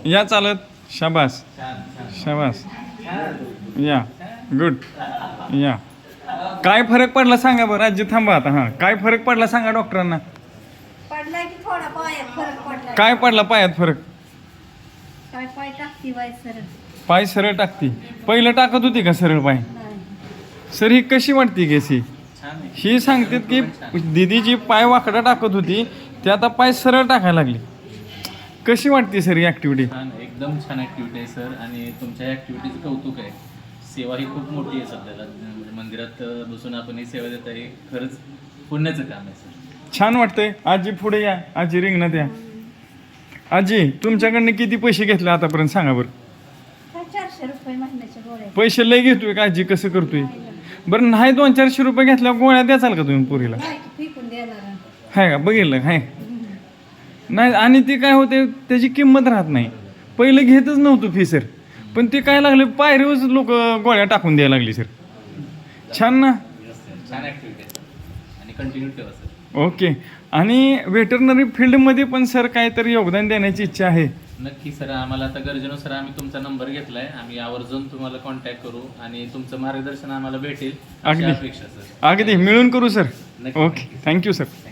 या चालत. शाबास शाबास. या गुड. या काय फरक पडला सांगा बरं. आजी थांबा आता. हां काय फरक पडला सांगा डॉक्टरांना. पडला की थोडा पायात फरक पडला. काय पडला पायात फरक. काय पाय टाकती बाय सर. पाय सरळ टाकती. पहिलं टाकत होती का सरळ पाय. नाही सर ही कशी वाटते केसी. ही सांगतात की दिदीची पाय वाकडा टाकत होती ते आता पाय सरळ टाकायला लागली. कशी वाटते सर ही ॲक्टिव्हिटी. छान एकदम छान ॲक्टिव्हिटी आहे सर. आणि तुमच्या ॲक्टिव्हिटीचं कौतुक आहे. सेवा ही खूप मोठी आहे सध्याला. म्हणजे मंदिरात बसून आपण ही सेवा देत आहे. खरंच पुण्याचं काम आहे सर. छान वाटतंय. आजी पुढे या. आजी रिंगणात या. आजी तुमच्याकडनं किती पैसे घेतले आतापर्यंत सांगा बरं. काय 400 रुपये महिन्याच्या गोळ्या. पैसे लय घेतोय का आजी. कसं करतोय बरं. नाही 200-400 रुपये घेतल्यावर गोळ्या द्याचाल का तुम्ही पुरीला. नाही की फेकून देणार. आहे का बघितलं हाय. नाही आणि ते काय होते त्याची किंमत राहत नाही. पहिलं घेतच नव्हतं फी सर. पण ते काय लागले पायरीवरच लोक गोळ्या टाकून द्यायला लागली सर. छान ना. छान ॲक्टिव्हिटी आहे सर. आणि कंटिन्यू ठेवा सर. ओके. आणि व्हेटरनरी फील्डमध्ये पण सर काहीतरी योगदान देण्याची इच्छा आहे. नक्की सर. आम्हाला आता गरजेनुसार आम्ही तुमचा नंबर घेतला आहे. आम्ही आवर्जून तुम्हाला कॉन्टॅक्ट करू आणि तुमचं मार्गदर्शन आम्हाला भेटेल अशी अगदी. अपेक्षा सर. अगदी मिळून करू सर. नक्की. Okay thank you sir.